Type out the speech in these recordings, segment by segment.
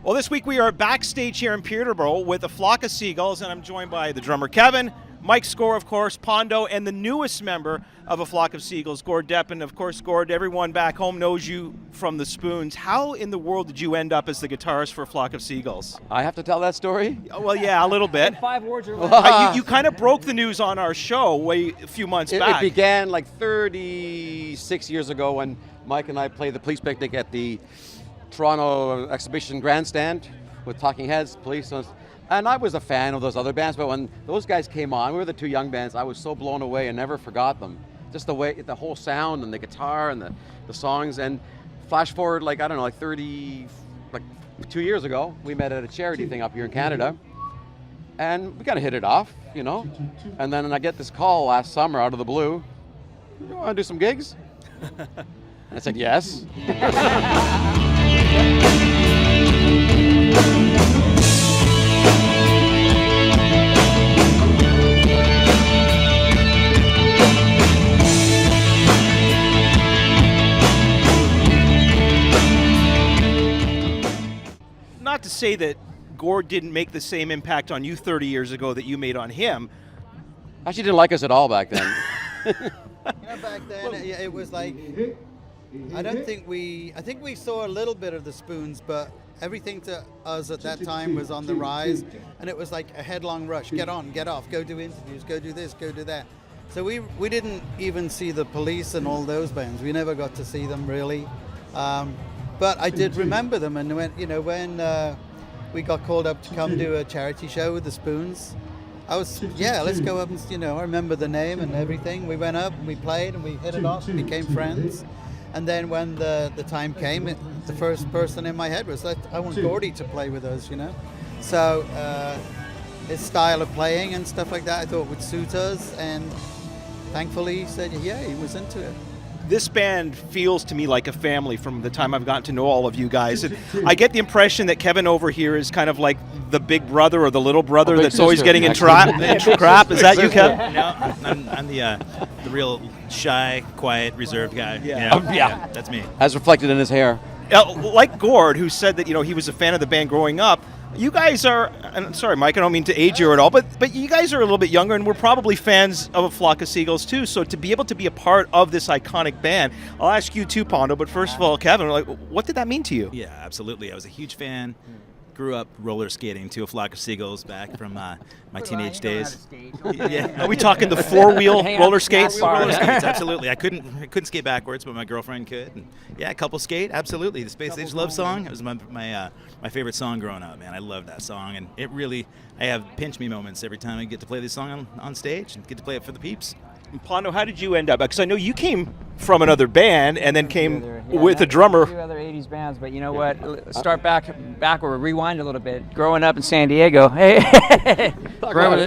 Well, this week we are backstage here in Peterborough with a flock of Seagulls, and I'm joined by the drummer Kevin, Mike Score, of course, Pondo, and the newest member of a flock of Seagulls, Gord Deppen. Of course, Gord, everyone back home knows you from the Spoons. How in the world did you end up as the guitarist for a flock of Seagulls? I have to tell that story? Well, yeah, a little bit. 5 words or less. You kind of broke the news on our show a few months back. It began like 36 years ago when Mike and I played the police picnic at the Toronto Exhibition Grandstand with Talking Heads, Police, and I was a fan of those other bands, but when those guys came on, we were the two young bands, I was so blown away and never forgot them. Just the way, the whole sound and the guitar and the songs, and flash forward like 2 years ago, we met at a charity thing up here in Canada, and we kind of hit it off, you know, and then I get this call last summer out of the blue, you want to do some gigs? I said yes. Not to say that Gord didn't make the same impact on you 30 years ago that you made on him. Actually didn't like us at all back then. Back then it was like, I think we saw a little bit of the Spoons, but everything to us at that time was on the rise, and it was like a headlong rush. Get on, get off, go do interviews, go do this, go do that. So we didn't even see the Police and all those bands. We never got to see them really. But I did remember them, and when we got called up to come do a charity show with the Spoons, I was, let's go up and, I remember the name and everything. We went up, we played, and we hit it off, became friends. And then when the time came, the first person in my head was that I want Gordy to play with us, So his style of playing and stuff like that I thought would suit us, and thankfully he said, he was into it. This band feels to me like a family from the time I've gotten to know all of you guys. And I get the impression that Kevin over here is kind of like the big brother or the little brother that's always getting in crap. Is that you, Kevin? No, I'm the real shy, quiet, reserved guy. Yeah. That's me. As reflected in his hair. Like Gord, who said that he was a fan of the band growing up. You guys are, and sorry, Mike, I don't mean to age you at all, but you guys are a little bit younger, and we're probably fans of a flock of Seagulls too. So to be able to be a part of this iconic band, I'll ask you too, Pondo. But first of all, Kevin, what did that mean to you? Yeah, absolutely. I was a huge fan. Grew up roller skating to a flock of Seagulls back from my teenage days. Yeah. Are we talking the four-wheel roller skates? Roller skates, absolutely. I couldn't skate backwards, but my girlfriend could. And yeah, couple skate, absolutely. The Space Age Love Song, it was my favorite song growing up, man. I love that song, and I have pinch me moments every time I get to play this song on stage and get to play it for the peeps. And Pondo, how did you end up? Because I know you came from another band and then came with a drummer. A few other 80s bands, but you know what? Let's start backward, rewind a little bit. Growing up in San Diego, And I called you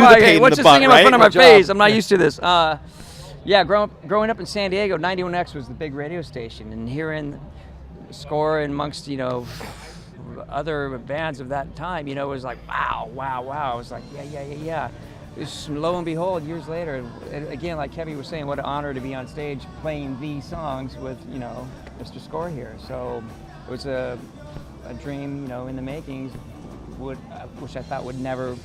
the pain in what's the this butt, thing in right? front of my Good face? job. I'm not used to this. Growing up in San Diego, 91X was the big radio station, and hearing Score amongst other bands of that time, it was like wow. I was like yeah. Lo and behold, years later, again, like Kevin was saying, what an honor to be on stage playing these songs with, Mr. Score here. So it was a dream, in the makings, which I thought would never,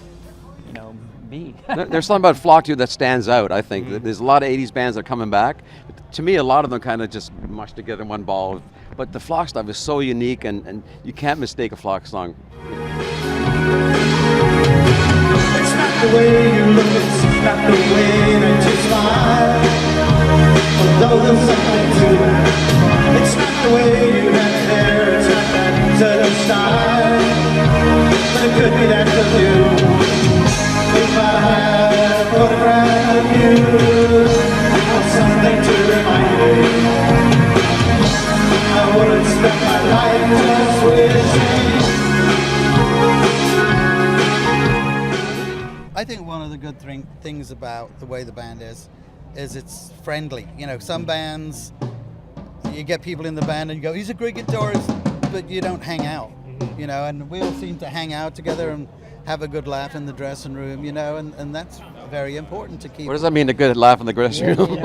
be. There's something about Flock too that stands out, I think. Mm-hmm. There's a lot of 80s bands that are coming back. To me, a lot of them kind of just mushed together in one ball. But the Flock stuff is so unique, and you can't mistake a Flock song. It's not the way you look, it's not the way that you smile. Although there's something to it. It's not the way you have hair, it's not that certain style. But it could be that for you. If I had a photograph of you, or something to remind me, I wouldn't spend my life just wishing. I think one of the good things about the way the band is it's friendly. Some bands, you get people in the band and you go, he's a great guitarist, but you don't hang out, and we all seem to hang out together and have a good laugh in the dressing room, and that's very important to keep. What does that mean, a good laugh in the dressing room?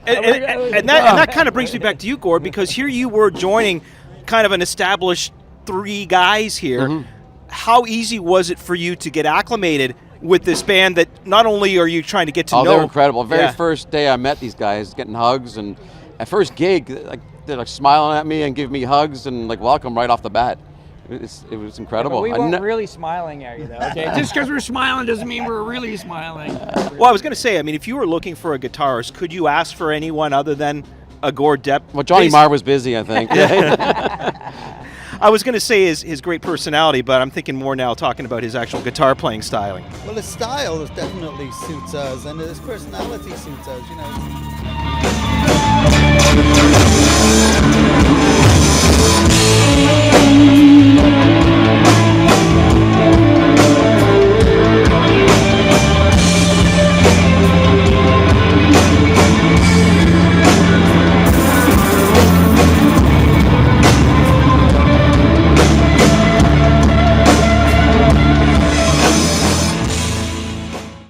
And that kind of brings me back to you, Gord, because here you were joining kind of an established 3 guys here. How easy was it for you to get acclimated with this band that not only are you trying to get to know? They're incredible. Very Yeah. first day I met these guys, getting hugs, and at first gig, like they're like smiling at me and giving me hugs and like welcome right off the bat. It was incredible. But we I weren't ne- really smiling at you, though. Okay, just because we're smiling doesn't mean we're really smiling. Well, I was going to say, I mean, if you were looking for a guitarist, could you ask for anyone other than a Gord Depp? Well, Johnny Marr was busy, I think. I was going to say his great personality, but I'm thinking more now talking about his actual guitar playing styling. Well, his style definitely suits us, and his personality suits us. You know.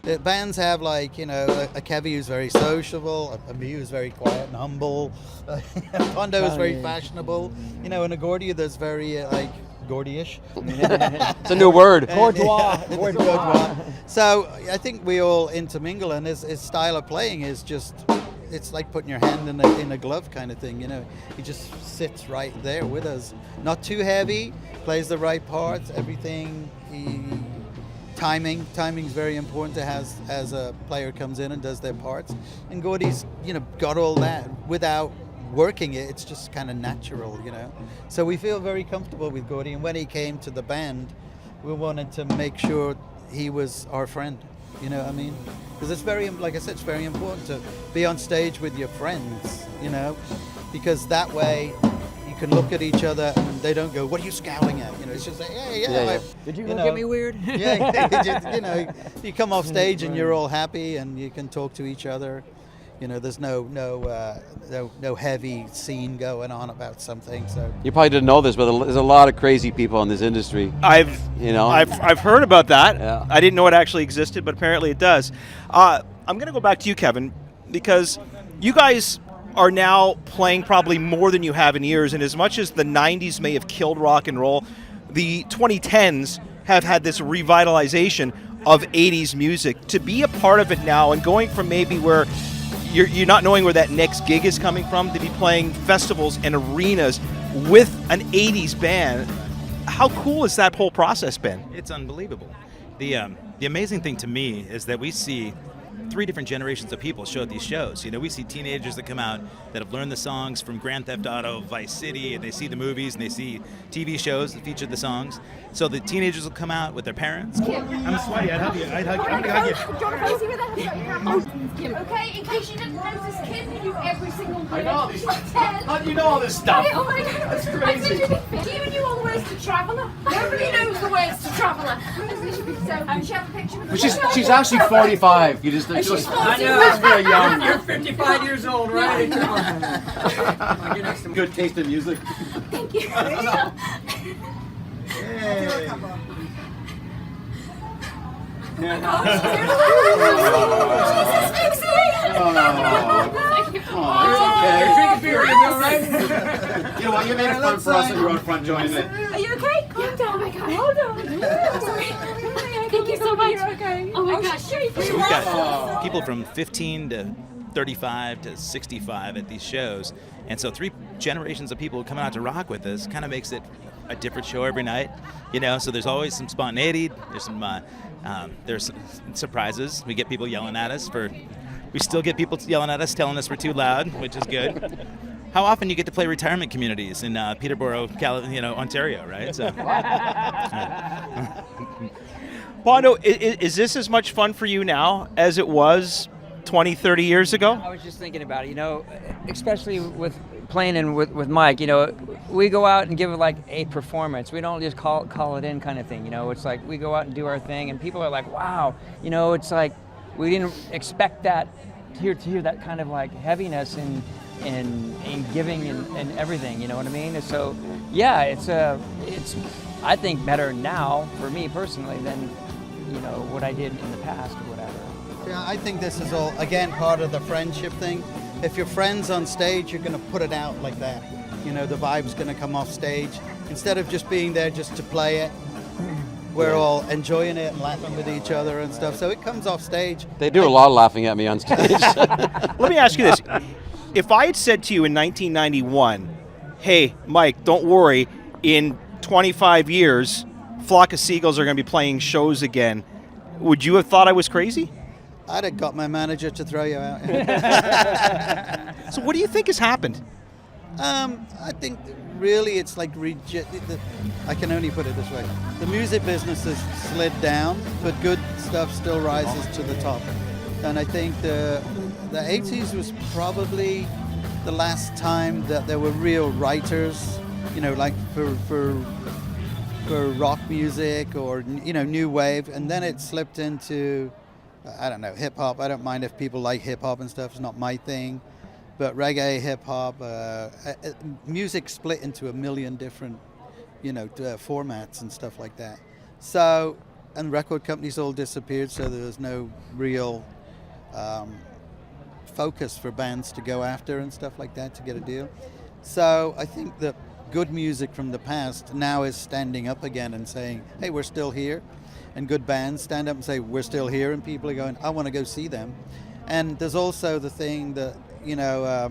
The bands have, like, you know, a Kevy who's very sociable, a me who's very quiet and humble, Pondo is very fashionable, you know, and a Gordy that's very like Gordy-ish. It's a new word. Courtois. Courtois. So I think we all intermingle, and his style of playing is just, it's like putting your hand in a glove kind of thing, you know. He just sits right there with us. Not too heavy, plays the right parts, everything. Timing is very important to have as a player comes in and does their parts. And Gordy's, you know, got all that without working it. It's just kind of natural, you know. So we feel very comfortable with Gordy. And when he came to the band, we wanted to make sure he was our friend. You know what I mean? Because it's very, like I said, it's very important to be on stage with your friends, you know, because that way you can look at each other and they don't go, "What are you scowling at?" You know, it's just like, yeah. Did you You look know. at me weird? Yeah, you know, you come off stage and you're all happy and you can talk to each other. You know, there's no heavy scene going on about something. So You probably didn't know this, but there's a lot of crazy people in this industry. I've heard about that. Yeah. I didn't know it actually existed, but apparently it does. I'm going to go back to you, Kevin, because you guys are now playing probably more than you have in years, and as much as the 90s may have killed rock and roll, the 2010s have had this revitalization of 80s music. To be a part of it now and going from maybe where you're not knowing where that next gig is coming from to be playing festivals and arenas with an 80s band, how cool has that whole process been? It's unbelievable. The amazing thing to me is that we see 3 different generations of people show at these shows. You know, we see teenagers that come out that have learned the songs from Grand Theft Auto, Vice City, and they see the movies and they see TV shows that feature the songs. So the teenagers will come out with their parents. I'm sweaty. I'd hug you. I'm gonna hug you. Do you want to face me with that? Okay, in case you didn't notice, Kim knew every single word. I know all these- She's 10. How do you know all this stuff? Oh my God. That's crazy. Giving you all the words to Traveller. Nobody knows the words to Traveller. And she had a picture with But she's actually 45. You just And she's I 40. know, that's very young. You're 55 years old, right? Good taste in music. Thank you. Jesus, Dixie! Drink a beer, you all right? You know what? You made it fun for us and you're on front joining it. Are you okay? Calm down. Oh my God. Hold on. Sorry. Thank you so much. Okay. Oh my gosh. So we've got people from 15 to 35 to 65 at these shows, and so 3 generations of people coming out to rock with us kind of makes it a different show every night, you know. So there's always some spontaneity. There's some surprises. We get people yelling at us we still get people yelling at us, telling us we're too loud, which is good. How often you get to play retirement communities in Peterborough, Ontario, right? So. Pondo, is this as much fun for you now as it was 20, 30 years ago? I was just thinking about it, you know, especially with playing in with Mike, you know, we go out and give like a performance. We don't just call it in kind of thing, you know. It's like we go out and do our thing and people are like, wow, you know, it's like we didn't expect that to hear that kind of like heaviness and giving and everything, you know what I mean? And so yeah, it's I think better now for me personally than, you know, what I did in the past or whatever. yeah, I think this is all again part of the friendship thing. If you're friends on stage, you're going to put it out like that. You know, the vibe's going to come off stage. Instead of just being there just to play it, we're all enjoying it and laughing with each other and stuff. So it comes off stage. They do a lot of laughing at me on stage. Let me ask you this. If I had said to you in 1991, hey, Mike, don't worry, in 25 years, Flock of Seagulls are going to be playing shows again, would you have thought I was crazy? I'd have got my manager to throw you out. So what do you think has happened? I think really it's like I can only put it this way. The music business has slid down, but good stuff still rises to the top. And I think the 80s was probably the last time that there were real writers, you know, like for rock music or, you know, new wave. And then it slipped into, I don't know, hip hop. I don't mind if people like hip hop and stuff. It's not my thing. But reggae, hip hop, music split into a million different, you know, formats and stuff like that. So, and record companies all disappeared, so there was no real focus for bands to go after and stuff like that to get a deal. So I think that good music from the past now is standing up again and saying, hey, we're still here. And good bands stand up and say, we're still here, and people are going, I want to go see them. And there's also the thing that, you know,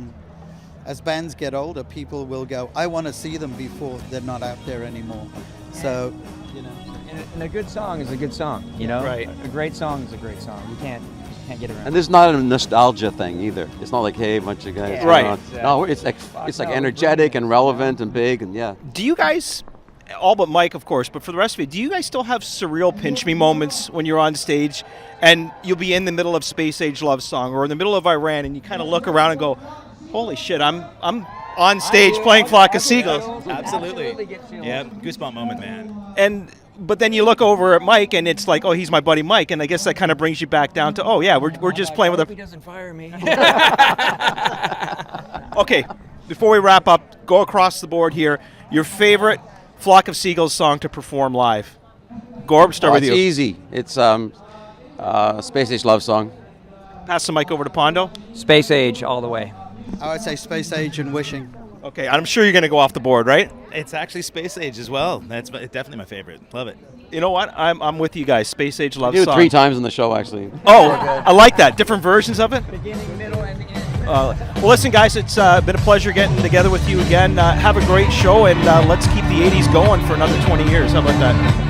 as bands get older, people will go, I want to see them before they're not out there anymore. So, you know. And a good song is a good song, you know? Right. A great song is a great song. You can't get around And this is not a nostalgia thing either. It's not like, hey, a bunch of guys. Yeah. Right. No, it's like energetic and relevant and big and yeah. Do you guys, all but Mike, of course, but for the rest of you, do you guys still have surreal pinch me moments when you're on stage and you'll be in the middle of Space Age Love Song or in the middle of Iran and you kind of look around and go, holy shit, I'm on stage playing Flock of Seagulls. Absolutely. Yeah, goosebump moment, man. But then you look over at Mike and it's like, oh, he's my buddy Mike, and I guess that kind of brings you back down to, oh yeah, we're just playing with He doesn't fire me. Okay, before we wrap up, go across the board here. Your favorite Flock of Seagulls song to perform live? Gorb, start with It's you. easy. It's Space Age Love Song. Pass the mic over to Pondo. Space Age all the way. I would say Space Age and Wishing. Okay, I'm sure you're going to go off the board, right? It's actually Space Age as well. That's definitely my favorite. Love it. You know what? I'm with you guys. Space Age Love Do it Song. 3 times in the show actually. Oh, I like that. Different versions of it. Beginning, middle, and the end. Well, listen, guys, it's been a pleasure getting together with you again. Have a great show, and let's keep the 80s going for another 20 years. How about that?